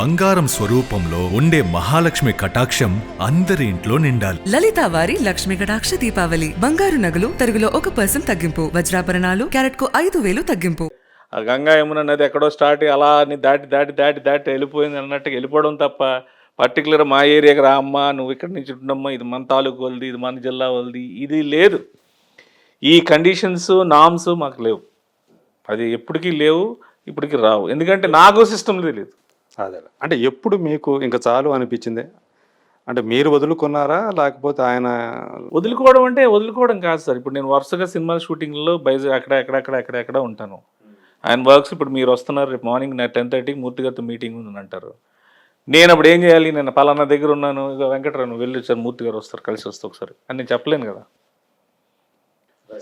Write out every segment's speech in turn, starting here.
బంగారం స్వరూపంలో ఉండే మహాలక్ష్మి కటాక్షం అందరి ఇంట్లో నిండాలి. లలితా వారి లక్ష్మి కటాక్ష దీపావళి. బంగారు నగలు తరుగులో 1% తగ్గింపు. వజ్రాభరణాలు క్యారెట్కు 5,000 తగ్గింపు. ఆ గంగా యమున నది ఎక్కడో స్టార్ట్ అయ్యి అలా దాటి వెళ్ళిపోయింది అన్నట్టుగా వెళ్ళిపోవడం తప్ప పర్టికులర్ మా ఏరియాకి రా అమ్మా, నువ్వు ఇక్కడి నుంచి ఉండమ్మా, ఇది మన తాలూకు వాళ్ళది, ఇది మన జిల్లా వాళ్ళది, ఇది లేదు. ఈ కండిషన్స్ నామ్స్ మాకు లేవు, అది ఎప్పటికీ లేవు, ఇప్పటికీ రావు. ఎందుకంటే నాకు సిస్టమ్ తెలియదు. అదే అంటే ఎప్పుడు మీకు ఇంకా చాలు అనిపించింది? అంటే మీరు వదులుకున్నారా లేకపోతే ఆయన? వదులుకోవడం అంటే వదులుకోవడం కాదు సార్. ఇప్పుడు నేను వరుసగా సినిమా షూటింగ్లో అక్కడ ఉంటాను. ఆయన వర్క్స్ ఇప్పుడు మీరు వస్తున్నారు, రేపు మార్నింగ్ 10:30కి మూర్తి గారితో మీటింగ్ ఉందని అంటారు. నేను అప్పుడు ఏం చేయాలి? నేను పలానా దగ్గర ఉన్నాను, ఇక వెంకటరావు వెళ్ళి సార్ మూర్తి గారు వస్తారు, కలిసి వస్తా ఒకసారి అని నేను చెప్పలేను కదా.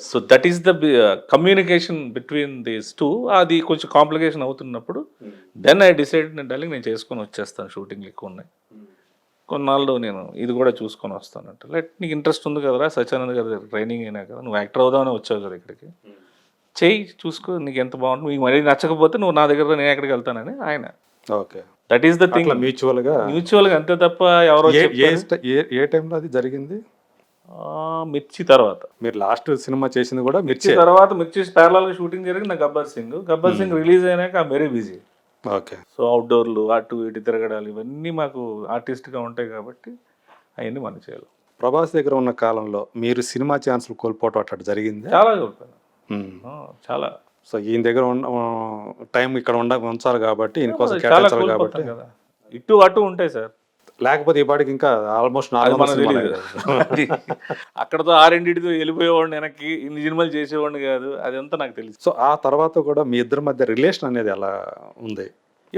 So that is the communication between these two. అది కొంచెం కాంప్లికేషన్ అవుతున్నప్పుడు దెన్ ఐ డిసైడ్ నేను చేసుకొని వచ్చేస్తాను, షూటింగ్లు ఎక్కువ ఉన్నాయి, కొన్నాళ్ళు నేను ఇది కూడా చూసుకొని వస్తానంట. నీకు ఇంట్రెస్ట్ ఉంది కదరా, సత్యానంద్ గారి దగ్గర ట్రైనింగ్ అయినా కదా, నువ్వు యాక్టర్ అవుదామని వచ్చావు కదా ఇక్కడికి, చెయ్యి, చూసుకో, నీకు ఎంత బాగుంటుంది, నీకు మరీ నచ్చకపోతే నువ్వు నా దగ్గర, నేను ఎక్కడికి వెళ్తానని ఆయన. Okay, that is the thing. మ్యూచువల్గా అంతే తప్ప ఎవరో. ఏ టైంలో అది జరిగింది? మిర్చి తర్వాత. మీరు లాస్ట్ సినిమా చేసింది కూడా మిర్చి తర్వాత. మిర్చి ప్యారలల్గా షూటింగ్ జరిగింది. గబ్బర్ సింగ్ రిలీజ్ అయినాక I very busy. Okay. So అవుట్డోర్లు, అటు ఇటు తిరగడాలు, ఇవన్నీ మాకు ఆర్టిస్ట్గా ఉంటాయి కాబట్టి అవన్నీ మనం చేయాలి. ప్రభాస్ దగ్గర ఉన్న కాలంలో మీరు సినిమా ఛాన్సులు కోల్పోవటం అట్లా జరిగింది? చాలా కోల్పోయాను, చాలా. సో ఈయన దగ్గర టైం ఇక్కడ ఉంచాలి కాబట్టి, ఈయన కోసం కేటాయించాలి కాబట్టి కదా, ఇటు అటు ఉంటాయి సార్. లేకపోతే ఈ పాటికి ఇంకా ఆల్మోస్ట్ అక్కడతో ఆరింటితో వెళ్ళిపోయేవాడిని, వెనక్కి ఇన్ని సినిమాలు చేసేవాడిని కాదు, అదంతా నాకు తెలుసు. సో ఆ తర్వాత కూడా మీ ఇద్దరి మధ్య రిలేషన్ అనేది ఎలా ఉంది?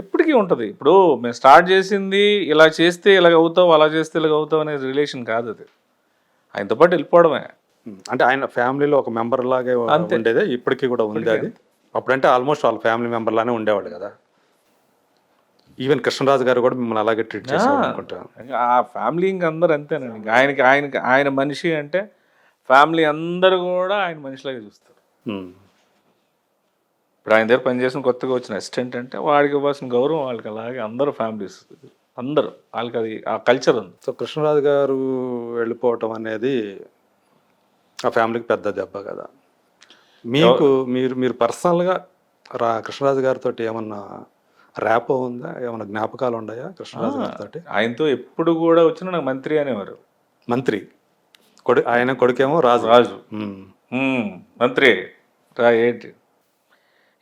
ఎప్పటికీ ఉంటుంది. ఇప్పుడు మేము స్టార్ట్ చేసింది ఇలా చేస్తే ఇలాగ అవుతావు, అలా చేస్తే ఇలాగ అవుతావు అనే రిలేషన్ కాదు అది. ఆయనతో పాటు వెళ్ళిపోవడమే. అంటే ఆయన ఫ్యామిలీలో ఒక మెంబర్ లాగే ఉండేదే, ఇప్పటికీ కూడా ఉంది అది. అప్పుడంటే ఆల్మోస్ట్ వాళ్ళ ఫ్యామిలీ మెంబర్ లానే ఉండేవాడు కదా. ఈవెన్ కృష్ణరాజు గారు కూడా మిమ్మల్ని అలాగే ట్రీట్ చేశారు అనుకుంటా. ఆ ఫ్యామిలీ ఇంక అందరు అంతేనండి. ఆయన మనిషి అంటే ఫ్యామిలీ అందరూ కూడా ఆయన మనిషిలాగా చూస్తారు. ఇప్పుడు ఆయన దగ్గర పనిచేసిన కొత్తగా వచ్చిన అసిస్టెంట్ అంటే వాడికి ఇవ్వాల్సిన గౌరవం వాళ్ళకి అలాగే అందరూ ఫ్యామిలీస్ అందరూ వాళ్ళకి అది ఆ కల్చర్ ఉంది. సో కృష్ణరాజు గారు వెళ్ళిపోవటం అనేది ఆ ఫ్యామిలీకి పెద్ద దెబ్బ కదా. మీకు మీరు పర్సనల్గా కృష్ణరాజు గారితో ఏమన్నా ర్యాపో ఉందా? ఏమన్నా జ్ఞాపకాలు ఉన్నాయా కృష్ణరాజు గారితో? ఆయనతో ఎప్పుడు కూడా వచ్చినా నాకు మంత్రి అనేవారు. మంత్రి ఆయన కొడుకేమో రాజు. మంత్రి రా, ఏంటి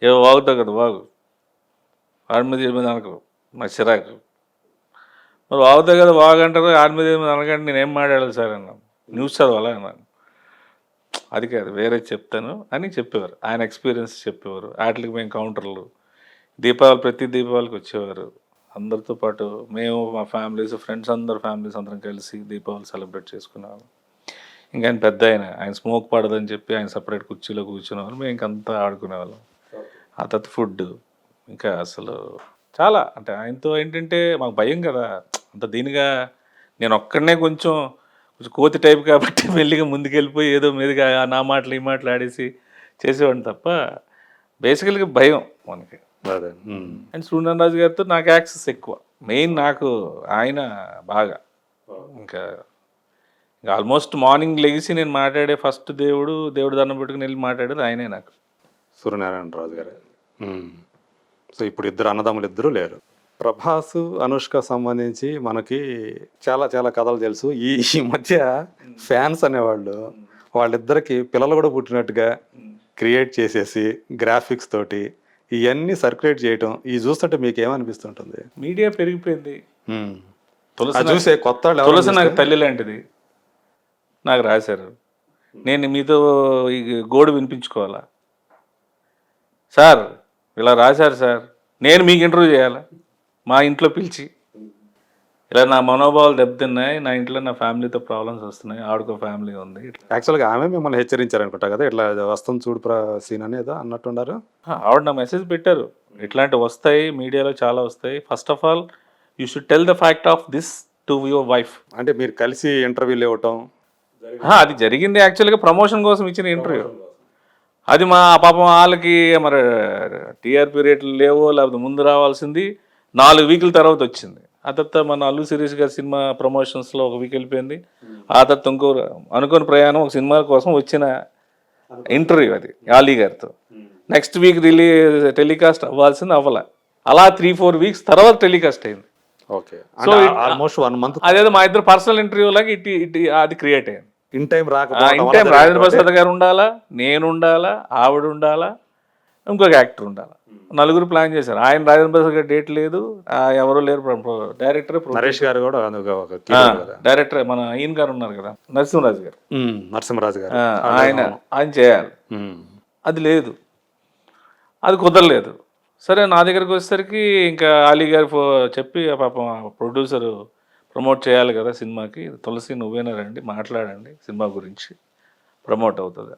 ఏవో వాగుతావు కదా, వాగు, ఆడి మీద అనకు, నాకు చిరాకు. మరి వాగుతావు కదా, వాగంటారు, ఆడి మీద అనకంటే నేనేం మాట్లాడాలి సార్ అన్నా, న్యూస్ చదవాలా అన్నాను. అది కాదు, వేరే చెప్తాను అని చెప్పేవారు. ఆయన ఎక్స్పీరియన్స్ చెప్పేవారు. వాటికి మేము కౌంటర్లు, ప్రతి దీపావళికి వచ్చేవారు అందరితో పాటు. మేము మా ఫ్యామిలీస్, ఫ్రెండ్స్ అందరు ఫ్యామిలీస్ అందరం కలిసి దీపావళి సెలబ్రేట్ చేసుకునేవాళ్ళం. ఇంకా ఆయన పెద్ద ఆయన స్మోక్ పడదని చెప్పి ఆయన సపరేట్ కుర్చీలో కూర్చునేవాళ్ళు, మేము ఇంకంతా ఆడుకునేవాళ్ళం. ఆ తర్వాత ఫుడ్ ఇంకా అసలు చాలా, అంటే ఆయనతో ఏంటంటే మాకు భయం కదా అంత దీనిగా. నేను ఒక్కడనే కొంచెం కోతి టైప్ కాబట్టి మెల్లిగా ముందుకెళ్ళిపోయి ఏదో మీదుగా నా మాటలు ఈ మాటలు ఆడేసి చేసేవాడిని తప్ప బేసికల్గా భయం మనకి. అండ్ సూర్యనారాయణ రాజు గారితో నాకు యాక్సెస్ ఎక్కువ. మెయిన్ నాకు ఆయన బాగా ఇంకా ఆల్మోస్ట్ మార్నింగ్ లెగిసి నేను మాట్లాడే ఫస్ట్ దేవుడు దండం పెట్టుకుని వెళ్ళి మాట్లాడేది ఆయనే నాకు, సూర్యనారాయణ రాజు గారు. సో ఇప్పుడు ఇద్దరు అన్నదమ్ములు ఇద్దరు లేరు. ప్రభాస్ అనుష్క సంబంధించి మనకి చాలా చాలా కథలు తెలుసు. ఈ మధ్య ఫ్యాన్స్ అనేవాళ్ళు వాళ్ళిద్దరికి పిల్లలు కూడా పుట్టినట్టుగా క్రియేట్ చేసేసి గ్రాఫిక్స్ తోటి ఇవన్నీ సర్క్యులేట్ చేయటం, ఇవి చూస్తుంటే మీకు ఏమనిపిస్తుంటుంది? మీడియా పెరిగిపోయింది. చూసే కొత్త తులసి నాకు తల్లి లాంటిది, నాకు రాశారు. నేను మీతో ఈ గోడు వినిపించుకోవాలా సార్? ఇలా రాశారు సార్, నేను మీకు ఇంటర్వ్యూ చేయాలా? మా ఇంట్లో పిలిచి ఇలా నా మనోభావాలు దెబ్బతిన్నాయి, నా ఇంట్లో నా ఫ్యామిలీతో ప్రాబ్లమ్స్ వస్తున్నాయి, ఆవిడకో ఫ్యామిలీ ఉంది. యాక్చువల్గా ఆమె మిమ్మల్ని హెచ్చరించారు అనుకుంటా కదా, ఇట్లా వస్తుంది చూడు సీన్ అనేది అన్నట్టున్నారు. ఆవిడ నా మెసేజ్ పెట్టారు, ఇట్లాంటివి వస్తాయి మీడియాలో చాలా వస్తాయి, first of all you should tell the fact of this to your wife. అంటే మీరు కలిసి ఇంటర్వ్యూలు ఇవ్వటం అది జరిగింది. యాక్చువల్గా ప్రమోషన్ కోసం ఇచ్చిన ఇంటర్వ్యూ అది. మా పాపం వాళ్ళకి మరి టీఆర్పీ రేట్లు లేవో, లేకపోతే ముందు రావాల్సింది 4 వీకుల తర్వాత వచ్చింది. ఆ తర్వాత మన అల్లు శిరీష్ గారి సినిమా ప్రమోషన్స్లో 1 వీక్ వెళ్ళిపోయింది. ఆ తర్వాత ఇంకో అనుకోని ప్రయాణం ఒక సినిమా కోసం వచ్చిన ఇంటర్వ్యూ అది ఆలీ గారితో. నెక్స్ట్ వీక్ టెలికాస్ట్ అవ్వాల్సింది అవ్వాల. అలా 3-4 వీక్స్ తర్వాత టెలికాస్ట్ అయింది. ఓకే. సో ఆల్మోస్ట్ 1 మంత్ అదేదో మా ఇద్దరు పర్సనల్ ఇంటర్వ్యూ లాగా అది క్రియేట్ అయింది. ఇన్ టైం ఇన్ రాకపోవడం టైం రాజేంద్ర ప్రసాద్ గారు ఉండాలా, నేను ఉండాలా, ఆవిడ ఉండాలా, ఇంకొక యాక్టర్ ఉండాలా, 4 ప్లాన్ చేశారు. ఆయన రాజేంద్ర ప్రసాద్ గారు డేట్ లేదు, ఎవరు లేరు, డైరెక్టర్ నరేష్ గారు కూడా అందులో ఒక key role కదా. డైరెక్టర్ మన ఈయన గారు ఉన్నారు కదా, నరసింహరాజు గారు, నరసింహరాజు గారు ఆయన చేయాలి. అది లేదు, అది కుదరలేదు. సరే నా దగ్గరికి వచ్చేసరికి ఇంకా అలీ గారు చెప్పి పాపం ప్రొడ్యూసరు ప్రమోట్ చేయాలి కదా సినిమాకి, తులసి నువ్వేనా రండి మాట్లాడండి సినిమా గురించి ప్రమోట్ అవుతుంది.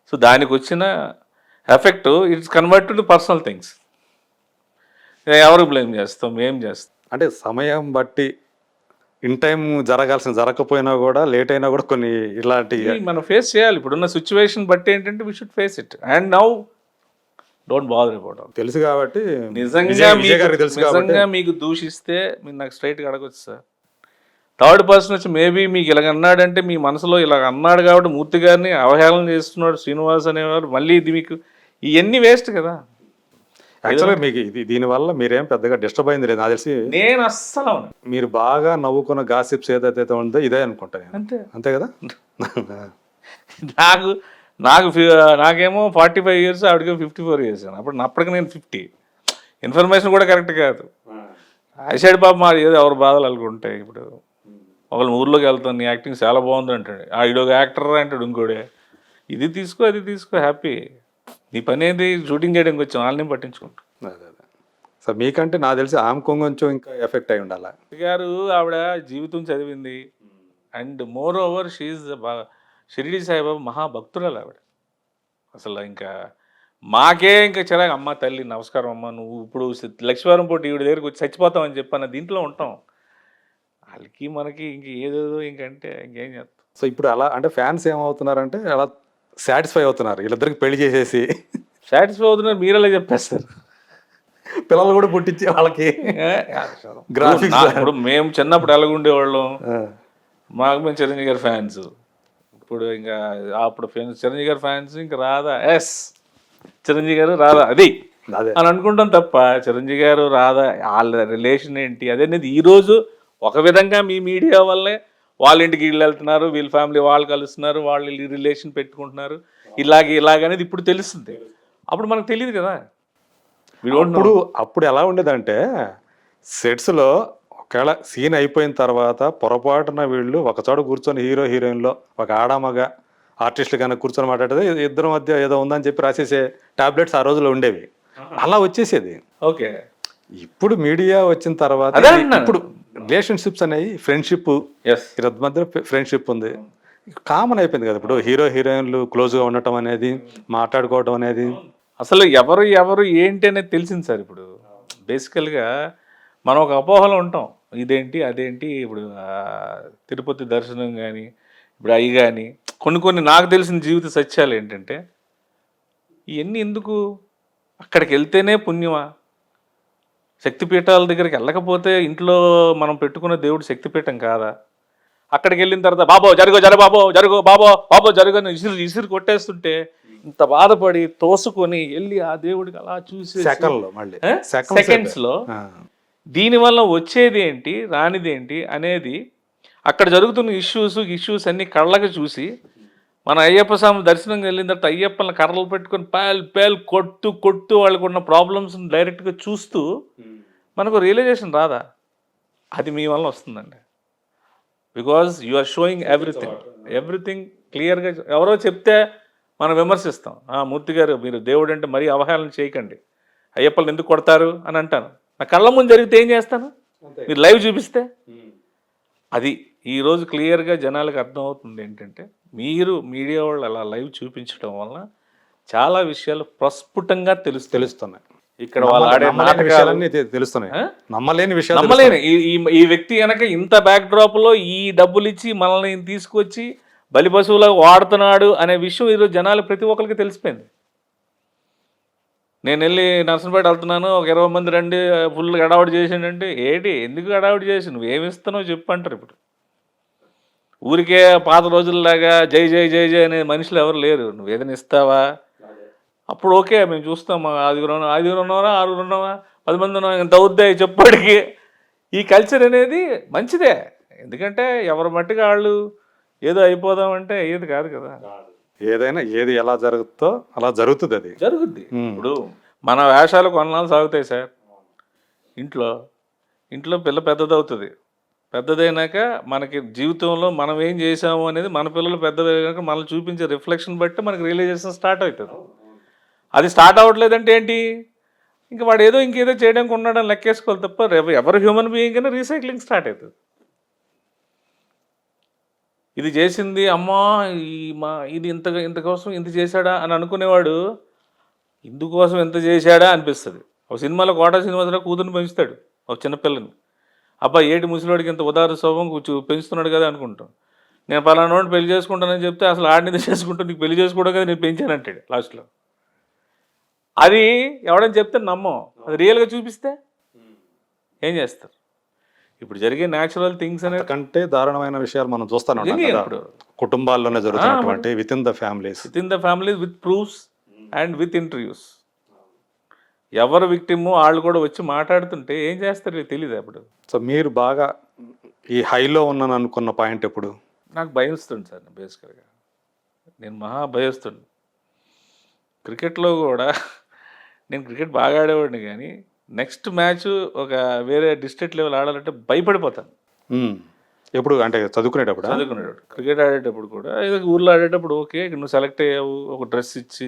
సో దానికి వచ్చిన effect it's convert to personal things. ఎవరు బ్లేమ్ చేస్తాం, ఏం చేస్తాం. అంటే సమయం బట్టి ఇన్ టైం జరగకపోయినా కూడా లేట్ అయినా కూడా కొన్ని ఇలాంటి మనం ఫేస్ చేయాలి. ఇప్పుడున్న సిచ్యువేషన్ బట్టి ఏంటంటే we should face it and now don't bother about all. తెలుసు కాబట్టి నిజంగా మీకు దూషిస్తే మీరు నాకు స్ట్రైట్గా అడగొచ్చు సార్. థర్డ్ పర్సన్ వచ్చి మేబీ మీకు ఇలాగ అన్నాడంటే మీ మనసులో ఇలాగ అన్నాడు కాబట్టి మూర్తి గారిని అవహేళన చేస్తున్నాడు శ్రీనివాస్ అనేవారు, మళ్ళీ ఇది మీకు ఇవన్నీ వేస్ట్ కదా. యాక్చువల్గా మీకు దీనివల్ల మీరేం పెద్దగా డిస్టర్బ్ అయింది లేదు నాకు తెలిసి. నేను అస్సలు మీరు బాగా నవ్వుకున్న గాసిప్స్ ఏదైతే ఉందో ఇదే అనుకుంటా నేను. అంతే అంతే కదా. నాకేమో 45 years, ఆవిడకి 54 years. అప్పటికి నేను 50. ఇన్ఫర్మేషన్ కూడా కరెక్ట్ కాదు. ఐసైడ్ బాబు మా ఏదో ఎవరు బాధలు అనుకుంటాయి. ఇప్పుడు ఒకళ్ళు ఊర్లోకి వెళ్తాను, నీ యాక్టింగ్ చాలా బాగుంది అంటాడు, ఇడొక యాక్టర్ అంటాడు, ఇంకోడే ఇది తీసుకో అది తీసుకో, హ్యాపీ. నీ పని ఏంది, షూటింగ్ చేయడానికి వచ్చాం, వాళ్ళని పట్టించుకుంటాం. అదే సో మీకంటే నాకు తెలిసి ఆమె కొంచెం ఇంకా ఎఫెక్ట్ అయి ఉండాలి. గారు ఆవిడ జీవితం చదివింది and more over she Shirdi Saibaba మహాభక్తురాలు ఆవిడ. అసలు ఇంకా మాకే ఇంకా చిరాకు, అమ్మ తల్లి నమస్కారం అమ్మ, నువ్వు ఇప్పుడు లక్ష్మీవారం పోటీ ఈవిడ దగ్గరికి వచ్చి చచ్చిపోతామని చెప్పన్న దీంట్లో ఉంటాం. వాళ్ళకి మనకి ఇంక ఏదేదో ఇంకంటే ఇంకేం చేస్తాం. సో ఇప్పుడు అలా అంటే ఫ్యాన్స్ ఏమవుతున్నారంటే అలా సాటిస్ఫై అవుతున్నారు, వీళ్ళిద్దరికి పెళ్లి చేసేసి సాటిస్ఫై అవుతున్నారు. మీరలా చెప్పేస్తారు, పిల్లలు కూడా పుట్టించి వాళ్ళకి గ్రాఫిక్స్. ఇప్పుడు మేము చిన్నప్పుడు ఎలాగుండేవాళ్ళం, మాకు మేము చిరంజీవి గారి ఫ్యాన్స్. ఇప్పుడు ఇంకా అప్పుడు చిరంజీవి గారి ఫ్యాన్స్ ఇంకా రాదా, ఎస్ చిరంజీవి గారు రాదా అది అని అనుకుంటాం తప్ప చిరంజీవి గారు రాదా వాళ్ళ రిలేషన్ ఏంటి అదేనేది ఈరోజు ఒక విధంగా మీ మీడియా వల్లే వాళ్ళ ఇంటికి వీళ్ళు వెళ్తున్నారు, వీళ్ళ ఫ్యామిలీ వాళ్ళు కలుస్తున్నారు, వాళ్ళు రిలేషన్ పెట్టుకుంటున్నారు, ఇలాగనేది ఇప్పుడు తెలుస్తుంది. అప్పుడు మనకు తెలియదు కదా. అప్పుడు ఎలా ఉండేదంటే సెట్స్లో ఒకవేళ సీన్ అయిపోయిన తర్వాత పొరపాటున వీళ్ళు ఒకచోట కూర్చొని హీరో హీరోయిన్లో ఒక ఆడమగ ఆర్టిస్టులు కన్నా కూర్చొని మాట్లాడితే ఇద్దరి మధ్య ఏదో ఉందని చెప్పి రాసేసే టాబ్లెట్స్ ఆ రోజులో ఉండేవి, అలా వచ్చేసేది. ఓకే. ఇప్పుడు మీడియా వచ్చిన తర్వాత ఇప్పుడు రిలేషన్షిప్స్ అనేవి ఫ్రెండ్షిప్, ఇద్దరి మధ్య ఫ్రెండ్షిప్ ఉంది, కామన్ అయిపోయింది కదా. ఇప్పుడు హీరో హీరోయిన్లు క్లోజ్గా ఉండటం అనేది, మాట్లాడుకోవడం అనేది, అసలు ఎవరు ఏంటి అనేది తెలిసింది సార్. ఇప్పుడు బేసికల్గా మనం ఒక అపోహలో ఉంటాం, ఇదేంటి అదేంటి. ఇప్పుడు తిరుపతి దర్శనం కానీ ఇప్పుడు అవి కానీ కొన్ని నాకు తెలిసిన జీవిత సత్యాలు ఏంటంటే ఇవన్నీ ఎందుకు, అక్కడికి వెళ్తేనే పుణ్యమా, శక్తిపీఠాల దగ్గరికి వెళ్ళకపోతే ఇంట్లో మనం పెట్టుకున్న దేవుడు శక్తిపీఠం కాదా, అక్కడికి వెళ్ళిన తర్వాత బాబో జరుగు బాబో జరుగు అని ఇసురు కొట్టేస్తుంటే ఇంత బాధపడి తోసుకొని వెళ్ళి ఆ దేవుడికి అలా చూసి సెకండ్స్లో దీనివల్ల వచ్చేది ఏంటి రానిది ఏంటి అనేది, అక్కడ జరుగుతున్న ఇష్యూస్ అన్ని కళ్ళకి చూసి మన అయ్యప్ప స్వామి దర్శనంకి వెళ్ళిన తర్వాత అయ్యప్పని కర్రలు పెట్టుకొని పేల్ కొట్టు వాళ్ళకు ఉన్న ప్రాబ్లమ్స్ డైరెక్ట్గా చూస్తూ మనకు రియలైజేషన్ రాదా, అది మీ వల్ల వస్తుందండి. Because you are showing everything క్లియర్గా. ఎవరో చెప్తే మనం విమర్శిస్తాం, మూర్తి గారు మీరు దేవుడు అంటే మరీ అవహేళన చేయకండి, అయ్యప్పని ఎందుకు కొడతారు అని అంటాను. నా కళ్ళ ముందు జరిగితే ఏం చేస్తాను, మీరు లైవ్ చూపిస్తే. అది ఈరోజు క్లియర్గా జనాలకు అర్థమవుతుంది ఏంటంటే మీరు మీడియా వాళ్ళు అలా లైవ్ చూపించడం వల్ల చాలా విషయాలు ప్రస్ఫుటంగా తెలుస్తున్నాయి. ఇక్కడ వాళ్ళు ఆడే విషయాలన్నీ తెలుస్తున్నాయి, నమ్మలేని ఈ వ్యక్తి కనుక ఇంత బ్యాక్ డ్రాప్లో ఈ డబ్బులు ఇచ్చి మనల్ని తీసుకొచ్చి బలి పశువులకు వాడుతున్నాడు అనే విషయం ఈరోజు జనాలు ప్రతి ఒక్కరికి తెలిసిపోయింది. నేను వెళ్ళి నర్సంపేట వెళ్తున్నాను, ఒక 20 మంది రండి, ఫుల్ హడావుడి చేసిండంటే ఏంటి, ఎందుకు హడావుడి చేసి, నువ్వేమి ఇస్తున్నావు చెప్పు అంటారు. ఇప్పుడు ఊరికే పాత రోజుల్లాగా జై జై జై జై అనే మనుషులు ఎవరు లేరు. నువ్వు ఏదైనా ఇస్తావా, అప్పుడు ఓకే మేము చూస్తాం. ఆరుగురు ఉన్నావా, 6 ఉన్నావా, 10 మంది ఉన్నావా, ఇంత అవుద్దాయి చెప్పడికి. ఈ కల్చర్ అనేది మంచిదే, ఎందుకంటే ఎవరి మట్టిగా వాళ్ళు ఏదో అయిపోదామంటే అయ్యేది కాదు కదా. ఏదైనా ఏది ఎలా జరుగుతుందో అలా జరుగుతుంది అది. జరుగుద్ది. ఇప్పుడు మన వేషాలు కొన్నాళ్ళు సాగుతాయి సార్. ఇంట్లో పిల్ల పెద్దదవుతుంది. పెద్దదైనాక మనకి జీవితంలో మనం ఏం చేసాము అనేది మన పిల్లలు పెద్దదైనాక మనల్ని చూపించే రిఫ్లెక్షన్ బట్టి మనకి రియలైజేషన్ స్టార్ట్ అవుతుంది. అది స్టార్ట్ అవ్వట్లేదంటే ఏంటి, ఇంకా వాడు ఇంకేదో చేయడానికి ఉన్నాడని లెక్కేసుకోవాలి తప్ప ఎవరు హ్యూమన్ బీయింగ్ అయినా రీసైక్లింగ్ స్టార్ట్ అవుతుంది. ఇది చేసింది అమ్మా, ఇది ఇంత కోసం ఇంత చేశాడా అని అనుకునేవాడు ఇందుకోసం ఎంత చేశాడా అనిపిస్తుంది. ఒక సినిమాలో కోటా శ్రీనివాసరావు కూతుర్ని పెంచుతాడు, ఒక చిన్నపిల్లని. అబ్బాయి ఏటి ముసలివాడికి ఇంత ఉదార స్వభావం పెంచుతున్నాడు కదా అనుకుంటాం. నేను పలానా వాడిని పెళ్లి చేసుకుంటానని చెప్తే అసలు ఆడిని చేసుకుంటూ నీకు పెళ్లి చేసుకోవడం కదా నేను పెంచానంటాడు లాస్ట్లో. అది ఎవడని చెప్తే నమ్మం, అది రియల్గా చూపిస్తే ఏం చేస్తారు. ఇప్పుడు జరిగే న్యాచురల్ థింగ్స్ అనేది కంటే దారుణమైన విషయాలు మనం చూస్తాను ఇప్పుడు కుటుంబాల్లోనే జరుగుతున్నటువంటి with in the families with proofs and with interviews. ఎవరు విక్టిమ్ వాళ్ళు కూడా వచ్చి మాట్లాడుతుంటే ఏం చేస్తారు తెలియదు. అప్పుడు సో మీరు బాగా ఈ హైలో ఉన్నాను అనుకున్న పాయింట్ ఎప్పుడు? నాకు భయస్తుంది సార్, బేసికల్గా నేను మహా భయస్తుంది. క్రికెట్లో కూడా నేను క్రికెట్ బాగా ఆడేవాడిని, కానీ నెక్స్ట్ మ్యాచ్ ఒక వేరే డిస్ట్రిక్ట్ లెవెల్ ఆడాలంటే భయపడిపోతాను. ఎప్పుడు అంటే చదువుకునేటప్పుడు క్రికెట్ ఆడేటప్పుడు కూడా, ఏదో ఊర్లో ఆడేటప్పుడు ఓకే, నువ్వు సెలెక్ట్ అయ్యావు, ఒక డ్రెస్ ఇచ్చి